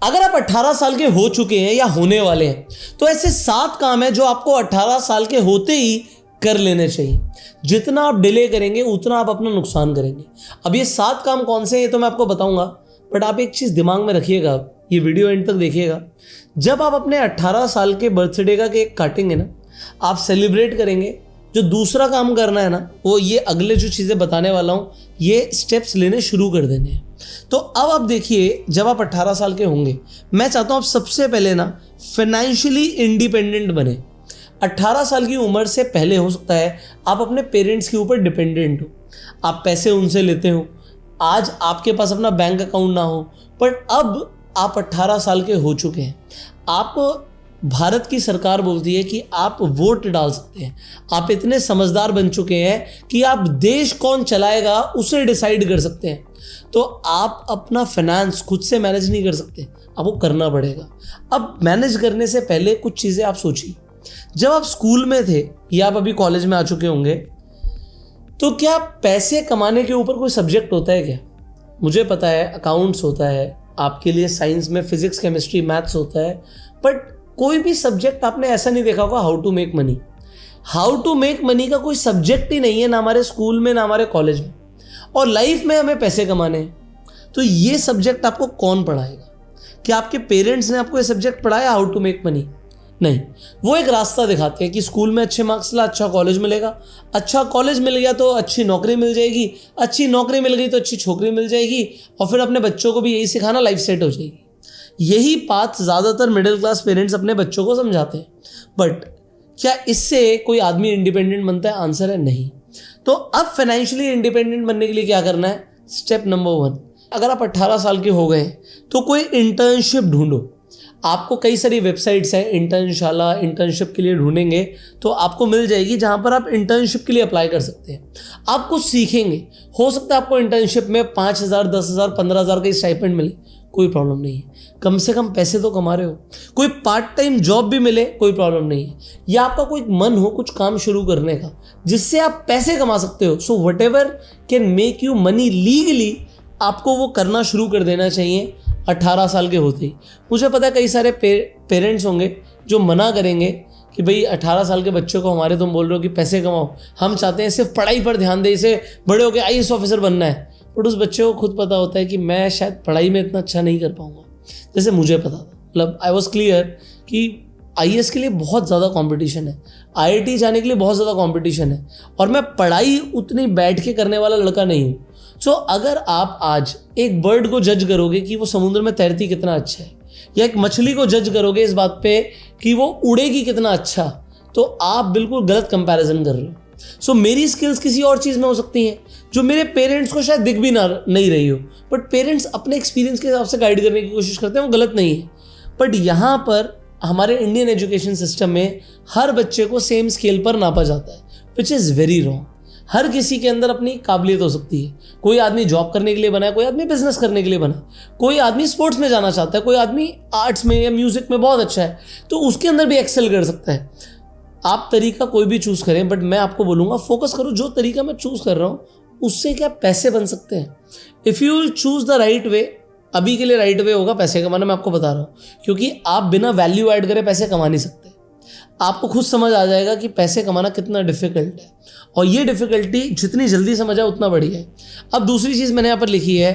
अगर आप 18 साल के हो चुके हैं या होने वाले हैं तो ऐसे 7 काम हैं जो आपको 18 साल के होते ही कर लेने चाहिए। जितना आप डिले करेंगे उतना आप अपना नुकसान करेंगे। अब ये 7 काम कौन से हैं ये तो मैं आपको बताऊंगा, बट आप एक चीज़ दिमाग में रखिएगा, ये वीडियो एंड तक देखिएगा। जब आप अपने 18 साल के बर्थडे का केक काटेंगे ना, आप सेलिब्रेट करेंगे, जो दूसरा काम करना है ना वो ये अगले जो चीज़ें बताने वाला हूँ ये स्टेप्स लेने शुरू कर देने हैं। तो अब आप देखिए, जब आप 18 साल के होंगे, मैं चाहता हूँ आप सबसे पहले ना फाइनेंशियली इंडिपेंडेंट बने। 18 साल की उम्र से पहले हो सकता है आप अपने पेरेंट्स के ऊपर डिपेंडेंट हो, आप पैसे उनसे लेते हो, आज आपके पास अपना बैंक अकाउंट ना हो, पर अब आप 18 साल के हो चुके हैं। आप, भारत की सरकार बोलती है कि आप वोट डाल सकते हैं। आप इतने समझदार बन चुके हैं कि आप देश कौन चलाएगा उसे डिसाइड कर सकते हैं। तो आप अपना फाइनेंस खुद से मैनेज नहीं कर सकते, आपको करना पड़ेगा। अब मैनेज करने से पहले कुछ चीज़ें आप सोचिए। जब आप स्कूल में थे या आप अभी कॉलेज में आ चुके होंगे, तो क्या पैसे कमाने के ऊपर कोई सब्जेक्ट होता है क्या? मुझे पता है अकाउंट्स होता है, आपके लिए साइंस में फिजिक्स, केमिस्ट्री, मैथ्स होता है, बट कोई भी सब्जेक्ट आपने ऐसा नहीं देखा होगा how to make money. How to make money का कोई सब्जेक्ट ही नहीं है, ना हमारे स्कूल में ना हमारे कॉलेज में। और लाइफ में हमें पैसे कमाने हैं, तो ये सब्जेक्ट आपको कौन पढ़ाएगा? क्या आपके पेरेंट्स ने आपको ये सब्जेक्ट पढ़ाया हाउ टू मेक मनी? नहीं, वो एक रास्ता दिखाते हैं कि स्कूल में अच्छे मार्क्स ला, अच्छा कॉलेज मिलेगा, अच्छा कॉलेज मिल गया तो अच्छी नौकरी मिल जाएगी, अच्छी नौकरी मिल गई तो अच्छी छोकरी मिल जाएगी, और फिर अपने बच्चों को भी यही सिखाना, लाइफ सेट हो जाएगी। यही बात ज़्यादातर मिडिल क्लास पेरेंट्स अपने बच्चों को समझाते हैं। बट क्या इससे कोई आदमी इंडिपेंडेंट बनता है? आंसर है नहीं। तो अब फाइनेंशियली इंडिपेंडेंट बनने के लिए क्या करना है? स्टेप नंबर 1, अगर आप 18 साल के हो गए तो कोई इंटर्नशिप ढूंढो। आपको कई सारी वेबसाइट्स हैं, इंटर्नशाला, इंटर्नशिप के लिए ढूंढेंगे तो आपको मिल जाएगी, जहां पर आप इंटर्नशिप के लिए अप्लाई कर सकते हैं। आप कुछ सीखेंगे, हो सकता है आपको इंटर्नशिप में 5,000, 10,000, 15,000 का स्टाइपेंड मिले, कोई प्रॉब्लम नहीं है, कम से कम पैसे तो कमा रहे हो। कोई पार्ट टाइम जॉब भी मिले, कोई प्रॉब्लम नहीं है। या आपका कोई मन हो कुछ काम शुरू करने का जिससे आप पैसे कमा सकते हो, so what ever can make you money legally, आपको वो करना शुरू कर देना चाहिए 18 साल के होते ही। मुझे पता है कई सारे पेरेंट्स होंगे जो मना करेंगे कि भाई 18 साल के बच्चों को हमारे तुम बोल रहे हो कि पैसे कमाओ, हम चाहते हैं सिर्फ पढ़ाई पर ध्यान दे, इसे बड़े होकर IAS ऑफिसर बनना है। बट उस बच्चे को खुद पता होता है कि मैं शायद पढ़ाई में इतना अच्छा नहीं कर पाऊंगा जैसे मुझे पता था। मतलब आई वॉज क्लियर कि IAS के लिए बहुत ज़्यादा कंपटीशन है, IIT जाने के लिए बहुत ज़्यादा कंपटीशन है, और मैं पढ़ाई उतनी बैठ के करने वाला लड़का नहीं हूँ। सो अगर आप आज एक बर्ड को जज करोगे कि वो समुद्र में तैरती कितना अच्छा है, या एक मछली को जज करोगे इस बात पे कि वो उड़ेगी कितना अच्छा, तो आप बिल्कुल गलत कंपैरिजन कर रहे हो। सो मेरी स्किल्स किसी और चीज़ में हो सकती हैं जो मेरे पेरेंट्स को शायद दिख भी नहीं रही हो, बट पेरेंट्स अपने एक्सपीरियंस के हिसाब से गाइड करने की कोशिश करते हैं, वो गलत नहीं है। बट यहाँ पर हमारे इंडियन एजुकेशन सिस्टम में हर बच्चे को सेम स्केल पर नापा जाता है, विच इज़ वेरी रॉन्ग। हर किसी के अंदर अपनी काबिलियत हो सकती है। कोई आदमी जॉब करने के लिए बना है, कोई आदमी बिजनेस करने के लिए बना है, कोई आदमी स्पोर्ट्स में जाना चाहता है, कोई आदमी आर्ट्स में या म्यूजिक में बहुत अच्छा है, तो उसके अंदर भी एक्सेल कर सकता है। आप तरीका कोई भी चूज़ करें, बट मैं आपको बोलूँगा फोकस करो जो तरीका मैं चूज़ कर रहा हूँ उससे क्या पैसे बन सकते हैं। If you will choose the right way, अभी के लिए राइट वे होगा पैसे कमाना, मैं आपको बता रहा हूँ, क्योंकि आप बिना वैल्यू ऐड करे पैसे कमा नहीं सकते। आपको खुद समझ आ जाएगा कि पैसे कमाना कितना डिफिकल्ट है, और ये डिफिकल्टी जितनी जल्दी समझ आए उतना बढ़िया है। अब दूसरी चीज़ मैंने यहाँ पर लिखी है,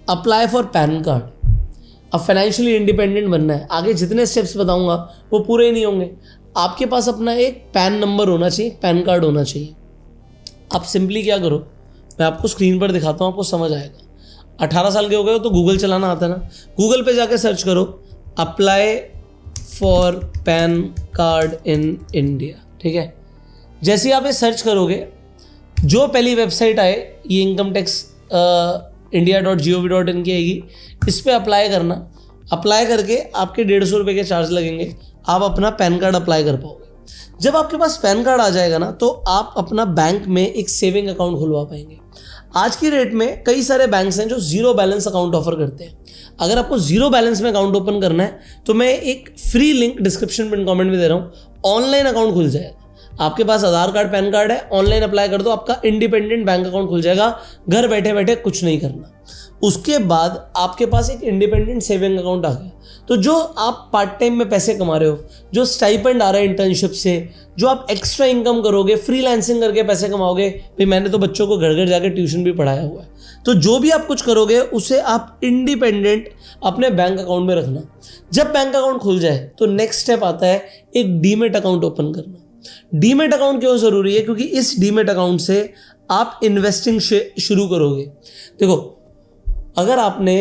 अप्लाई फॉर पैन कार्ड। अब फाइनेंशियली इंडिपेंडेंट बनना है, आगे जितने स्टेप्स बताऊंगा वो पूरे ही नहीं होंगे। आपके पास अपना एक पैन नंबर होना चाहिए, पैन कार्ड होना चाहिए। आप सिंपली क्या करो, मैं आपको स्क्रीन पर दिखाता हूँ, आपको समझ आएगा। 18 साल के हो गए हो तो गूगल चलाना आता है ना, गूगल पे जाके सर्च करो apply for pan card in India, ठीक है। जैसे ही आप ये सर्च करोगे, जो पहली वेबसाइट आए ये इनकम टैक्स india.gov.in की आएगी, इस पर अप्लाई करना। अप्लाई करके आपके 150 रुपये के चार्ज लगेंगे, आप अपना पैन कार्ड अप्लाई कर पाओगे। जब आपके पास पैन कार्ड आ जाएगा ना, तो आप अपना बैंक में एक सेविंग अकाउंट खुलवा पाएंगे। आज की डेट में कई सारे बैंक्स हैं जो जीरो बैलेंस अकाउंट ऑफर करते हैं। अगर आपको जीरो बैलेंस में अकाउंट ओपन करना है तो मैं एक फ्री लिंक डिस्क्रिप्शन में कमेंट में दे रहा हूँ, ऑनलाइन अकाउंट खुल जाएगा। आपके पास आधार कार्ड, पैन कार्ड है, ऑनलाइन अप्लाई कर दो, आपका इंडिपेंडेंट बैंक अकाउंट खुल जाएगा। घर बैठे बैठे कुछ नहीं करना। उसके बाद आपके पास एक इंडिपेंडेंट सेविंग अकाउंट आ गया। तो जो आप पार्ट टाइम में पैसे कमा रहे हो, जो स्टाइपेंड आ रहा है इंटर्नशिप से, जो आप एक्स्ट्रा इनकम करोगे, फ्रीलांसिंग करके पैसे कमाओगे, भाई मैंने तो बच्चों को घर घर जाकर ट्यूशन भी पढ़ाया हुआ है, तो जो भी आप कुछ करोगे उसे आप इंडिपेंडेंट अपने बैंक अकाउंट में रखना। जब बैंक अकाउंट खुल जाए तो नेक्स्ट स्टेप आता है एक डीमेट अकाउंट ओपन करना। डीमेट अकाउंट क्यों जरूरी है? क्योंकि इस डीमेट अकाउंट से आप इन्वेस्टिंग शुरू करोगे। देखो, अगर आपने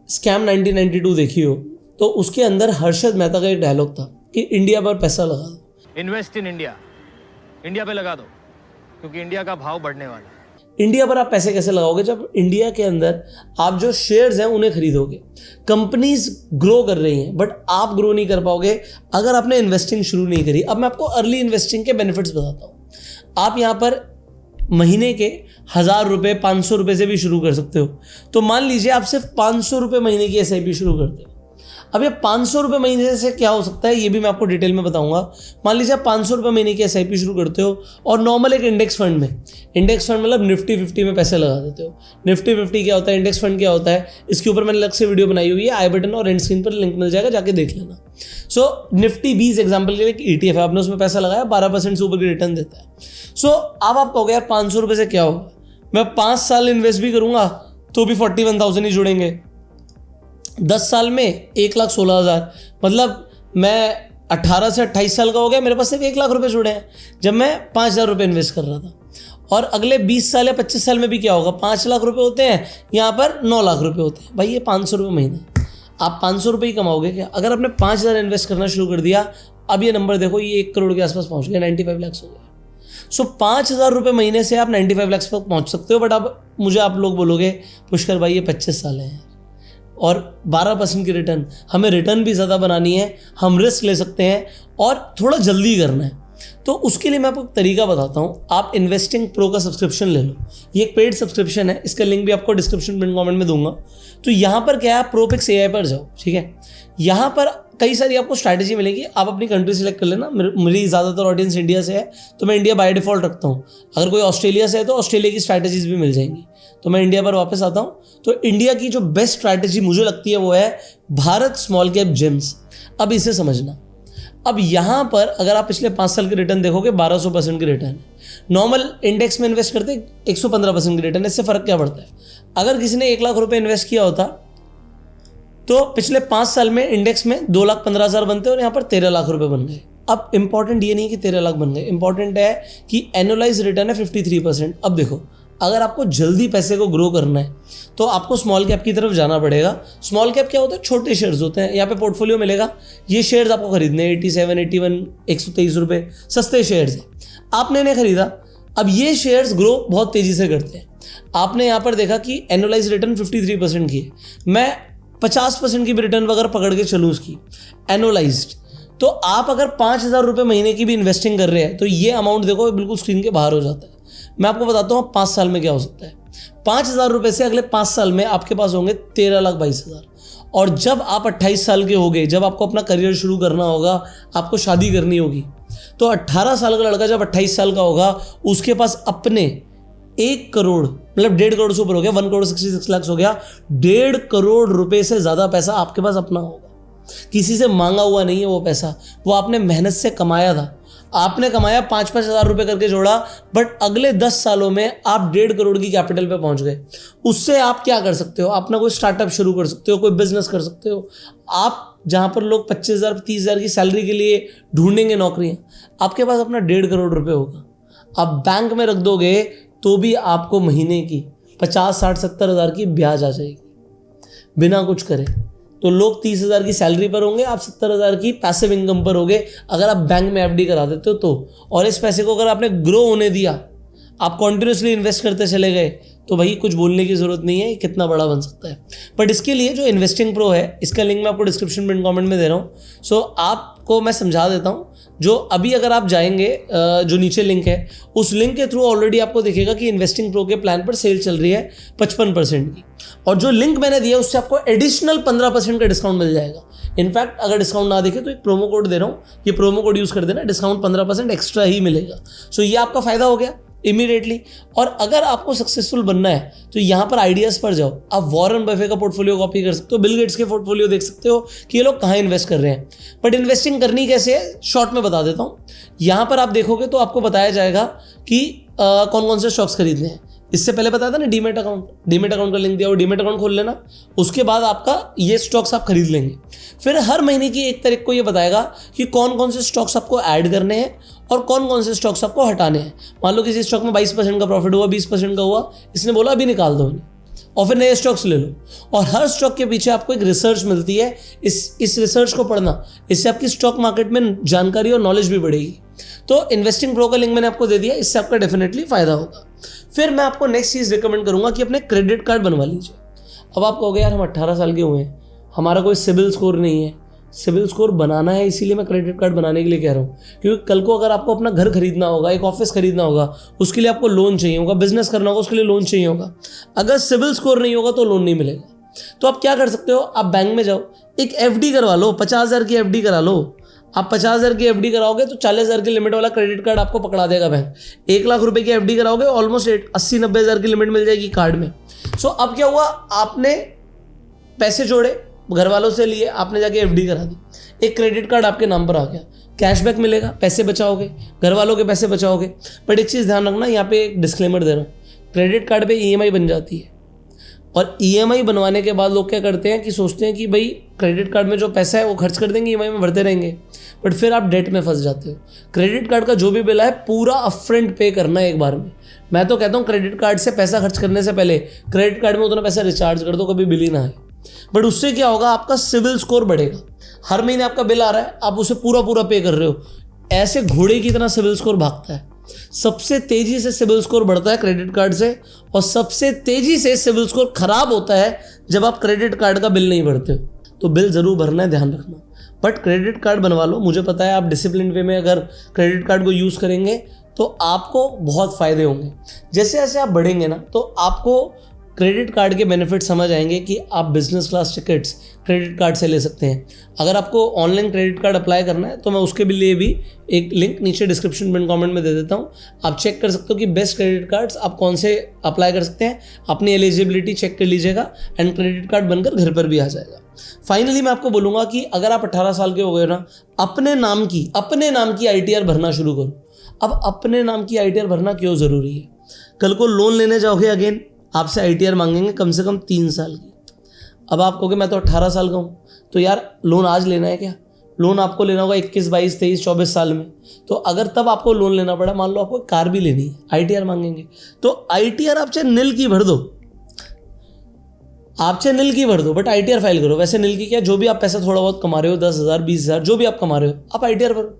स्कैम 1992 देखी हो तो उसके अंदर हर्षद मेहता का एक डायलॉग था कि इंडिया पर पैसा लगा दो, इन्वेस्ट इन इंडिया, इंडिया पे लगा दो, क्योंकि इंडिया का भाव बढ़ने वाला है। इंडिया पर आप पैसे कैसे लगाओगे? जब इंडिया के अंदर आप जो शेयर्स हैं उन्हें खरीदोगे। कंपनीज ग्रो कर रही हैं बट आप ग्रो नहीं कर पाओगे अगर आपने इन्वेस्टिंग शुरू नहीं करी। अब मैं आपको अर्ली इन्वेस्टिंग के बेनिफिट्स बताता हूँ। आप यहाँ पर महीने के 1000 रुपये, 500 रुपये से भी शुरू कर सकते हो। तो मान लीजिए आप सिर्फ 500 रुपये महीने की SIP शुरू करते हो। अब ये 500 रुपये महीने से क्या हो सकता है ये भी मैं आपको डिटेल में बताऊंगा। मान लीजिए आप 500 रुपये महीने की SIP शुरू करते हो और नॉर्मल एक इंडेक्स फंड में, इंडेक्स फंड मतलब निफ्टी 50 में पैसे लगा देते हो। निफ्टी 50 क्या होता है, इंडेक्स फंड क्या होता है, इसके ऊपर मैंने अलग से वीडियो बनाई हुई है, आई बटन और एंड स्क्रीन पर लिंक मिल जाएगा, जाके देख लेना। सो निफ्टी 20 एग्जाम्पल के लिए एक ETF है, आपने उसमें पैसा लगाया, 12% से ऊपर की रिटर्न देता है। सो अब आप कहोगे यार 500 रुपये से क्या होगा, मैं 5 साल इन्वेस्ट भी करूंगा तो भी 41,000 ही जुड़ेंगे। 10 साल में 1,16,000, मतलब मैं 18 से 28 साल का हो गया, मेरे पास सिर्फ 1 लाख रुपए जुड़े हैं जब मैं 5,000 रुपये इन्वेस्ट कर रहा था। और अगले 20 साल या 25 साल में भी क्या होगा, 5 लाख रुपए होते हैं, यहाँ पर 9 लाख रुपए होते हैं। भाई ये 500 रुपये महीना, आप 500 रुपये ही कमाओगे क्या? अगर आपने 5,000 इन्वेस्ट करना शुरू कर दिया, अब ये नंबर देखो, ये 1 करोड़ के आसपास पहुँच गया, 95 लाख हो गया। सो 5,000 रुपये महीने से आप 95 लाख तक पहुँच सकते हो। बट अब मुझे आप लोग बोलोगे पुष्कर भाई ये 25 साल हैं और 12% की रिटर्न, हमें रिटर्न भी ज़्यादा बनानी है, हम रिस्क ले सकते हैं और थोड़ा जल्दी करना है। तो उसके लिए मैं आपको एक तरीका बताता हूँ। आप इन्वेस्टिंग प्रो का सब्सक्रिप्शन ले लो, ये एक पेड सब्सक्रिप्शन है, इसका लिंक भी आपको डिस्क्रिप्शन पिन कमेंट में दूंगा। तो यहाँ पर क्या है, आप प्रोपिक्स AI पर जाओ, ठीक है। यहाँ पर कई सारी आपको स्ट्रैटेजी मिलेगी, आप अपनी कंट्री सेलेक्ट कर लेना। मेरी ज़्यादातर ऑडियंस इंडिया से है तो मैं इंडिया बाय डिफ़ॉल्ट रखता हूँ। अगर कोई ऑस्ट्रेलिया से है तो ऑस्ट्रेलिया की स्ट्रैटेजीज भी मिल जाएंगी। तो मैं इंडिया पर वापस आता हूँ। तो इंडिया की जो बेस्ट स्ट्रैटेजी मुझे लगती है वो है भारत स्मॉल कैप जेम्स। अब इसे समझना, अब यहाँ पर अगर आप पिछले 5 साल की रिटर्न देखोगे 1200% की रिटर्न है। नॉर्मल इंडेक्स में इन्वेस्ट करते 115% की रिटर्न, इससे फ़र्क क्या पड़ता है? अगर किसी ने 1 लाख रुपये इन्वेस्ट किया होता तो पिछले 5 साल में इंडेक्स में 2,15,000 बनते और यहाँ पर 13 लाख रुपए बन गए। अब इंपॉर्टेंट ये नहीं कि 13 लाख बन गए, इंपॉर्टेंट है कि एनुअलाइज रिटर्न है 53%। अब देखो, अगर आपको जल्दी पैसे को ग्रो करना है तो आपको स्मॉल कैप की तरफ जाना पड़ेगा। स्मॉल कैप क्या होता है, छोटे शेयर्स होते हैं। यहाँ पे पोर्टफोलियो मिलेगा, ये शेयर्स आपको खरीदने 87, 81, 123 रुपये, सस्ते शेयर्स हैं, आपने इन्हें खरीदा। अब ये शेयर्स ग्रो बहुत तेज़ी से करते हैं। आपने यहाँ पर देखा कि एनुअलाइज रिटर्न 53% की है, मैं 50% की भी रिटर्न अगर पकड़ के चलूँ उसकी एनुअलाइज्ड, तो आप अगर 5,000 रुपये महीने की भी इन्वेस्टिंग कर रहे हैं तो ये अमाउंट देखो बिल्कुल स्क्रीन के बाहर हो जाता है। मैं आपको बताता हूँ 5 साल में क्या हो सकता है। 5,000 रुपये से अगले 5 साल में आपके पास होंगे 13,22,000। और जब आप 28 साल के होगे, जब आपको अपना करियर शुरू करना होगा, आपको शादी करनी होगी, तो 18 साल का लड़का जब 28 साल का होगा उसके पास अपने 1 करोड़ मतलब 1.5 करोड़ से ऊपर हो गया, 1 करोड़ 66 लाख हो गया, 1.5 करोड़ रुपए से ज़्यादा पैसा आपके पास अपना होगा। किसी से मांगा हुआ नहीं है वो पैसा, वो आपने मेहनत से कमाया था। आपने कमाया 5-5 हज़ार रुपये करके जोड़ा, बट अगले 10 सालों में आप 1.5 करोड़ की कैपिटल पे पहुंच गए। उससे आप क्या कर सकते हो, अपना कोई स्टार्टअप शुरू कर सकते हो, कोई बिजनेस कर सकते हो। आप जहाँ पर लोग 25,000 30,000 की सैलरी के लिए ढूंढेंगे नौकरियाँ, आपके पास अपना 1.5 करोड़ रुपये होगा। आप बैंक में रख दोगे तो भी आपको महीने की 50, 60, 70 हज़ार की ब्याज आ जाएगी बिना कुछ करे। तो लोग 30,000 की सैलरी पर होंगे, आप 70,000 की पैसिव इनकम पर होंगे अगर आप बैंक में FD करा देते हो तो। और इस पैसे को अगर आपने ग्रो होने दिया, आप कॉन्टिन्यूसली इन्वेस्ट करते चले गए, तो भाई कुछ बोलने की ज़रूरत नहीं है, कितना बड़ा बन सकता है। बट इसके लिए जो इन्वेस्टिंग प्रो है, इसका लिंक मैं आपको डिस्क्रिप्शन में कमेंट में दे रहा हूँ। सो आपको मैं समझा देता हूँ। जो अभी अगर आप जाएंगे, जो नीचे लिंक है, उस लिंक के थ्रू ऑलरेडी आपको दिखेगा कि इन्वेस्टिंग प्रो के प्लान पर सेल चल रही है 55% की। और जो लिंक मैंने दिया उससे आपको एडिशनल 15% का डिस्काउंट मिल जाएगा। इनफैक्ट अगर डिस्काउंट ना दिखे तो एक प्रोमो कोड दे रहा हूँ, ये प्रोमो कोड यूज़ कर देना, डिस्काउंट 15% एक्स्ट्रा ही मिलेगा। सो ये आपका फ़ायदा हो गया। इमीडिएटली। और अगर आपको सक्सेसफुल बनना है तो यहाँ पर आइडियाज़ पर जाओ। आप वॉरेन बफे का पोर्टफोलियो कॉपी कर सकते हो, बिल गेट्स के पोर्टफोलियो देख सकते हो कि ये लोग कहाँ इन्वेस्ट कर रहे हैं। बट इन्वेस्टिंग करनी कैसे है शॉर्ट में बता देता हूँ। यहाँ पर आप देखोगे तो आपको बताया जाएगा कि कौन कौन से स्टॉक्स खरीदने हैं। इससे पहले बताया था ना डीमेट अकाउंट का लिंक दिया, वो डीमेट अकाउंट खोल लेना, उसके बाद आपका ये स्टॉक्स आप खरीद लेंगे। फिर हर महीने की 1 तारीख को ये बताएगा कि कौन कौन से स्टॉक्स आपको ऐड करने हैं और कौन कौन से स्टॉक्स आपको हटाने हैं। मान लो किसी स्टॉक में 22% का प्रॉफिट हुआ, 20% का हुआ, इसने बोला अभी निकाल दो इन्हें और फिर नए स्टॉक्स ले लो। और हर स्टॉक के पीछे आपको एक रिसर्च मिलती है, इस रिसर्च को पढ़ना, इससे आपकी स्टॉक मार्केट में जानकारी और नॉलेज भी बढ़ेगी। तो इन्वेस्टिंग प्रो का लिंक मैंने आपको दे दिया, इससे आपका डेफिनेटली फायदा होगा। फिर मैं आपको नेक्स्ट चीज़ रिकमेंड करूंगा कि अपने क्रेडिट कार्ड बनवा लीजिए। अब आप कहोगे यार हम 18 साल के हुए हैं, हमारा कोई सिबिल स्कोर नहीं है। सिबिल स्कोर बनाना है, इसीलिए मैं क्रेडिट कार्ड बनाने के लिए कह रहा हूँ, क्योंकि कल को अगर आपको अपना घर खरीदना होगा, एक ऑफिस खरीदना होगा, उसके लिए आपको लोन चाहिए होगा, बिजनेस करना होगा, उसके लिए लोन चाहिए होगा। अगर सिबिल स्कोर नहीं होगा तो लोन नहीं मिलेगा। तो आप क्या कर सकते हो, आप बैंक में जाओ, एक FD करवा लो, 50,000 की FD करा लो। आप 50,000 की FD कराओगे तो 40,000 की लिमिट वाला क्रेडिट कार्ड आपको पकड़ा देगा बैंक। 1 लाख रुपए की FD कराओगे, ऑलमोस्ट 80-90,000 की लिमिट मिल जाएगी कार्ड में। सो अब क्या हुआ, आपने पैसे जोड़े, घर वालों से लिए, आपने जाके FD करा दी, एक क्रेडिट कार्ड आपके नाम पर आ गया, कैशबैक मिलेगा, पैसे बचाओगे, घर वालों के पैसे बचाओगे। बट एक चीज़ ध्यान रखना, यहाँ पे एक डिस्क्लेमर दे रहा हूँ, क्रेडिट कार्ड पे EMI बन जाती है, और EMI बनवाने के बाद लोग क्या करते हैं कि सोचते हैं कि भाई क्रेडिट कार्ड में जो पैसा है वो खर्च कर देंगे, EMI में भरते रहेंगे, बट फिर आप डेट में फंस जाते हो। क्रेडिट कार्ड का जो भी बिल है पूरा अपफ्रंट पे करना है एक बार में। मैं तो कहता हूँ क्रेडिट कार्ड से पैसा खर्च करने से पहले क्रेडिट कार्ड में उतना पैसा रिचार्ज कर दो, कभी बिल ही ना आए। बट उससे क्या होगा, आपका सिविल स्कोर बढ़ेगा। हर महीने आपका बिल आ रहा है, आप उसे पूरा पे कर रहे हो, ऐसे घोड़े की तरह सिविल स्कोर भागता है। सबसे तेजी से सिविल स्कोर बढ़ता है क्रेडिट कार्ड से, और सबसे तेजी से सिविल स्कोर खराब होता है जब आप क्रेडिट कार्ड का बिल नहीं भरते हो। तो बिल जरूर भरना है, ध्यान रखना। बट क्रेडिट कार्ड बनवा लो, मुझे पता है आप डिसिप्लिन वे में अगर क्रेडिट कार्ड को यूज़ करेंगे तो आपको बहुत फ़ायदे होंगे। जैसे जैसे आप बढ़ेंगे ना, तो आपको क्रेडिट कार्ड के बेनिफिट समझ आएंगे कि आप business class tickets credit card से ले सकते हैं। अगर आपको ऑनलाइन क्रेडिट कार्ड अप्लाई करना है तो मैं उसके लिए भी एक लिंक नीचे डिस्क्रिप्शन में कमेंट में दे देता हूँ। आप चेक कर सकते हो कि बेस्ट क्रेडिट कार्ड्स आप कौन से अप्लाई कर सकते हैं, अपनी एलिजिबिलिटी चेक कर लीजिएगा, एंड क्रेडिट कार्ड बनकर घर पर भी आ जाएगा। फाइनली मैं आपको बोलूँगा कि अगर आप 18 साल के हो गए ना, अपने नाम की ITR भरना शुरू करो। अब अपने नाम की ITR भरना क्यों ज़रूरी है, कल को लोन लेने जाओगे, अगेन आपसे ITR मांगेंगे कम से कम 3 साल की। अब आप कहोगे मैं तो 18 साल का हूँ, तो यार लोन आज लेना है क्या? लोन आपको लेना होगा 21, 22, 23, 24 साल में। तो अगर तब आपको लोन लेना पड़ा, मान लो आपको कार भी लेनी है, ITR मांगेंगे, तो ITR आप चाहे नील की भर दो, बट ITR फाइल करो। वैसे नील की क्या, जो भी आप पैसा थोड़ा बहुत कमा रहे हो, 10,000, 20,000 जो भी आप कमा रहे हो, आप ITR भरो।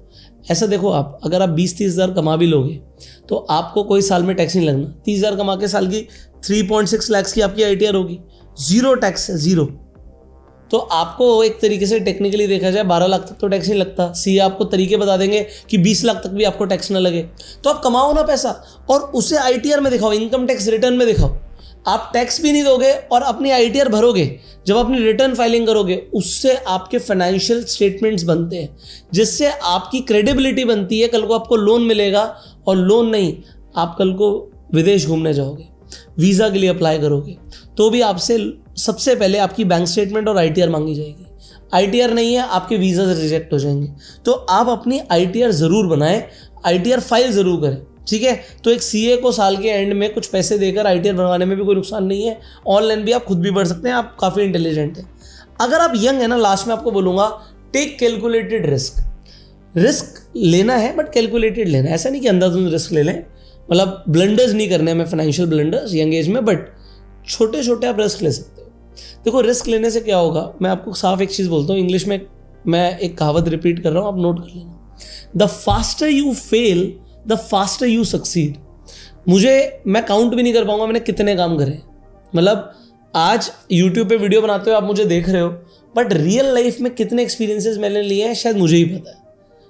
ऐसा देखो, आप अगर आप 20-30 हज़ार कमा भी लोगे तो आपको कोई साल में टैक्स नहीं लगना। 30,000 कमा के साल की 3.6 लाख की आपकी ITR होगी, जीरो टैक्स है, जीरो। तो आपको एक तरीके से टेक्निकली देखा जाए 12 लाख तक तो टैक्स नहीं लगता। CA आपको तरीके बता देंगे कि 20 लाख तक भी आपको टैक्स ना लगे। तो आप कमाओ ना पैसा और उसे ITR में दिखाओ, इनकम टैक्स रिटर्न में दिखाओ। आप टैक्स भी नहीं दोगे और अपनी ITR भरोगे, जब अपनी रिटर्न फाइलिंग करोगे उससे आपके फाइनेंशियल स्टेटमेंट्स बनते हैं, जिससे आपकी क्रेडिबिलिटी बनती है। कल को आपको लोन मिलेगा, और लोन नहीं, आप कल को विदेश घूमने जाओगे, वीज़ा के लिए अप्लाई करोगे, तो भी आपसे सबसे पहले आपकी बैंक स्टेटमेंट और ITR मांगी जाएगी। ITR नहीं है, आपके वीज़ा रिजेक्ट हो जाएंगे। तो आप अपनी ITR ज़रूर बनाएं, ITR फाइल ज़रूर करें, ठीक है। तो एक CA को साल के एंड में कुछ पैसे देकर ITR बनवाने में भी कोई नुकसान नहीं है। ऑनलाइन भी आप खुद भी बढ़ सकते हैं, आप काफ़ी इंटेलिजेंट हैं। अगर आप यंग है ना, लास्ट में आपको बोलूँगा, टेक कैलकुलेटेड रिस्क लेना है, बट कैलकुलेटेड लेना है। ऐसा नहीं कि अंधाधुंध रिस्क ले लें, मतलब ब्लंडर्स नहीं करने हमें, फाइनेंशियल ब्लंडर्स यंग एज में, बट छोटे छोटे आप रिस्क ले सकते हो। देखो रिस्क लेने से क्या होगा, मैं आपको साफ एक चीज़ बोलता हूँ, इंग्लिश में मैं एक कहावत रिपीट कर रहा हूँ, आप नोट कर लेना, the faster you fail the faster you succeed. मैं काउंट भी नहीं कर पाऊंगा मैंने कितने काम करे, मतलब आज YouTube पे वीडियो बनाते हो आप मुझे देख रहे हो, बट रियल लाइफ में कितने एक्सपीरियंसेस मैंने लिए हैं शायद मुझे ही पता है,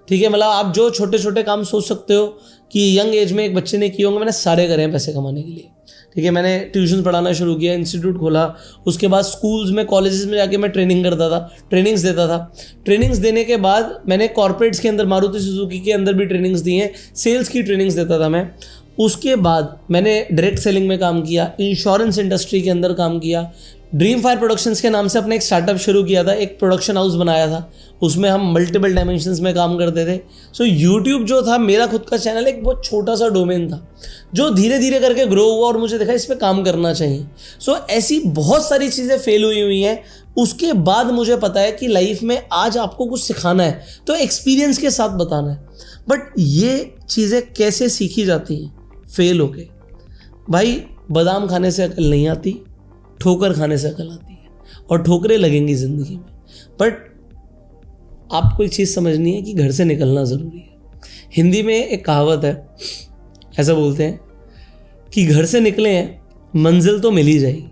ठीक है। मतलब आप जो छोटे छोटे काम सोच सकते हो कि यंग एज में एक बच्चे ने किए होंगे, मैंने सारे करे हैं पैसे कमाने के लिए, ठीक है। मैंने ट्यूशन पढ़ाना शुरू किया, इंस्टीट्यूट खोला, उसके बाद स्कूल्स में, कॉलेजेस में जाके मैं ट्रेनिंग करता था, ट्रेनिंग्स देता था। ट्रेनिंग्स देने के बाद मैंने कॉर्पोरेट्स के अंदर, मारुति सुजुकी के अंदर भी ट्रेनिंग्स दी हैं, सेल्स की ट्रेनिंग्स देता था मैं। उसके बाद मैंने डायरेक्ट सेलिंग में काम किया, इंश्योरेंस इंडस्ट्री के अंदर काम किया, ड्रीम फायर प्रोडक्शंस के नाम से अपने एक स्टार्टअप शुरू किया था, एक प्रोडक्शन हाउस बनाया था, उसमें हम मल्टीपल डायमेंशंस में काम करते थे। सो यूट्यूब जो था मेरा खुद का चैनल एक बहुत छोटा सा डोमेन था जो धीरे धीरे करके ग्रो हुआ और मुझे देखा इस पर काम करना चाहिए। सो ऐसी बहुत सारी चीज़ें फेल हुई हैं। उसके बाद मुझे पता है कि लाइफ में आज आपको कुछ सिखाना है तो एक्सपीरियंस के साथ बताना है। बट ये चीज़ें कैसे सीखी जाती हैं? फेल होके। भाई बादाम खाने से अकल नहीं आती, ठोकर खाने से अकल आती है, और ठोकरें लगेंगी ज़िंदगी में। बट आपको एक चीज़ समझनी है कि घर से निकलना ज़रूरी है। हिंदी में एक कहावत है, ऐसा बोलते हैं कि घर से निकले हैं मंजिल तो मिल ही जाएगी।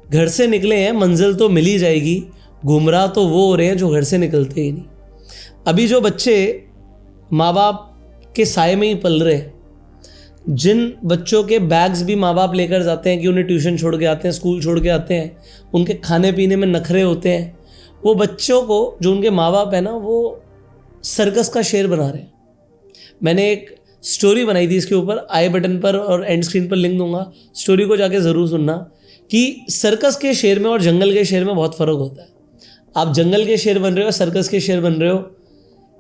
घर से निकले हैं मंजिल तो मिल ही जाएगी, गुमराह तो वो हो रहे हैं जो घर से निकलते ही नहीं। अभी जो बच्चे माँ बाप के साए में ही पल रहे हैं, जिन बच्चों के बैग्स भी माँ बाप लेकर जाते हैं कि उन्हें ट्यूशन छोड़ के आते हैं, स्कूल छोड़ के आते हैं, उनके खाने पीने में नखरे होते हैं, वो बच्चों को जो उनके माँ बाप है ना वो सर्कस का शेर बना रहे हैं। मैंने एक स्टोरी बनाई थी इसके ऊपर, आई बटन पर और एंड स्क्रीन पर लिंक दूंगा, स्टोरी को जाके ज़रूर सुनना कि सर्कस के शेर में और जंगल के शेर में बहुत फ़र्क होता है। आप जंगल के शेर बन रहे हो, सर्कस के शेर बन रहे हो,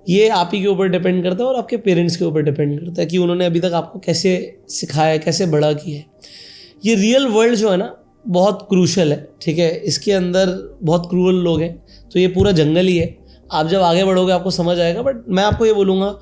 ये आप ही के ऊपर डिपेंड करता है और आपके पेरेंट्स के ऊपर डिपेंड करता है कि उन्होंने अभी तक आपको कैसे सिखाया है, कैसे बड़ा किया है। ये रियल वर्ल्ड जो है ना बहुत क्रूशल है, ठीक है, इसके अंदर बहुत क्रूअल लोग हैं, तो ये पूरा जंगल ही है। आप जब आगे बढ़ोगे आपको समझ आएगा। बट मैं आपको ये बोलूँगा,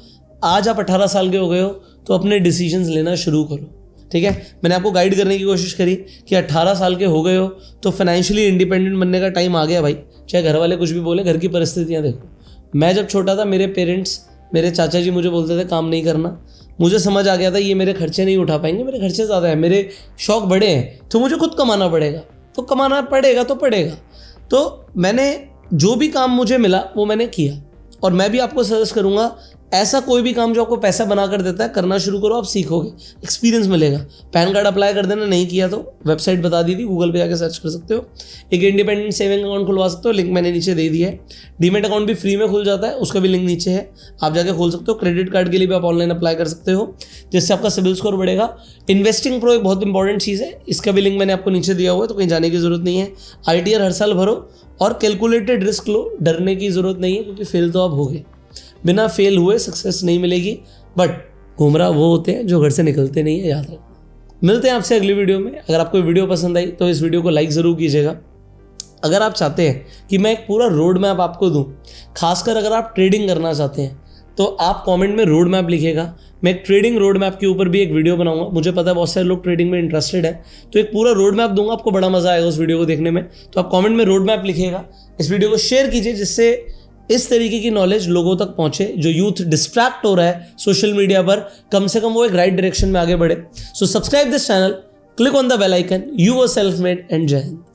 आज आप 18 साल के हो गए हो तो अपने डिसीजंस लेना शुरू करो, ठीक है। मैंने आपको गाइड करने की कोशिश करी कि 18 साल के हो गए हो तो फाइनेंशियली इंडिपेंडेंट बनने का टाइम आ गया भाई। चाहे घर वाले कुछ भी बोले, घर की परिस्थितियाँ देखो। मैं जब छोटा था मेरे पेरेंट्स, मेरे चाचा जी मुझे बोलते थे काम नहीं करना। मुझे समझ आ गया था ये मेरे खर्चे नहीं उठा पाएंगे, मेरे खर्चे ज़्यादा हैं, मेरे शौक बड़े हैं, तो मुझे खुद कमाना पड़ेगा। तो कमाना पड़ेगा तो पड़ेगा। तो मैंने जो भी काम मुझे मिला वो मैंने किया। और मैं भी आपको सजेस्ट करूँगा, ऐसा कोई भी काम जो आपको पैसा बना कर देता है करना शुरू करो, आप सीखोगे, एक्सपीरियंस मिलेगा। पैन कार्ड अप्लाई कर देना, नहीं किया तो वेबसाइट बता दी थी, गूगल पे जाकर सर्च कर सकते हो। एक इंडिपेंडेंट सेविंग अकाउंट खुलवा सकते हो, लिंक मैंने नीचे दे दिया है। डीमेट अकाउंट भी फ्री में खुल जाता है, उसका भी लिंक नीचे है, आप जाके खोल सकते हो। क्रेडिट कार्ड के लिए भी आप ऑनलाइन अप्लाई कर सकते हो, जिससे आपका सिबिल स्कोर बढ़ेगा। इन्वेस्टिंग प्रो एक बहुत इंपॉर्टेंट चीज़ है, इसका भी लिंक मैंने आपको नीचे दिया हुआ है, तो कहीं जाने की जरूरत नहीं है। ITR हर साल भरो और कैलकुलेटेड रिस्क लो, डरने की जरूरत नहीं है, क्योंकि फेल तो आप हो गए। बिना फेल हुए सक्सेस नहीं मिलेगी। बट गुमराह वो होते हैं जो घर से निकलते नहीं है, याद रखना। मिलते हैं आपसे अगली वीडियो में। अगर आपको वीडियो पसंद आई तो इस वीडियो को लाइक ज़रूर कीजिएगा। अगर आप चाहते हैं कि मैं एक पूरा रोड मैप आपको दूं, खासकर अगर आप ट्रेडिंग करना चाहते हैं, तो आप कमेंट में रोड मैप लिखिएगा। मैं एक ट्रेडिंग रोड मैप के ऊपर भी एक वीडियो बनाऊंगा। मुझे पता है बहुत सारे लोग ट्रेडिंग में इंटरेस्टेड है, तो एक पूरा रोड मैप दूंगा, आपको बड़ा मजा आएगा उस वीडियो को देखने में। तो आप कमेंट में रोड मैप लिखिएगा, इस वीडियो को शेयर कीजिए, जिससे इस तरीके की नॉलेज लोगों तक पहुंचे। जो यूथ डिस्ट्रैक्ट हो रहा है सोशल मीडिया पर, कम से कम वो एक राइट डायरेक्शन में आगे बढ़े। So subscribe this channel, click on the bell icon. You were self made and जय हिंद।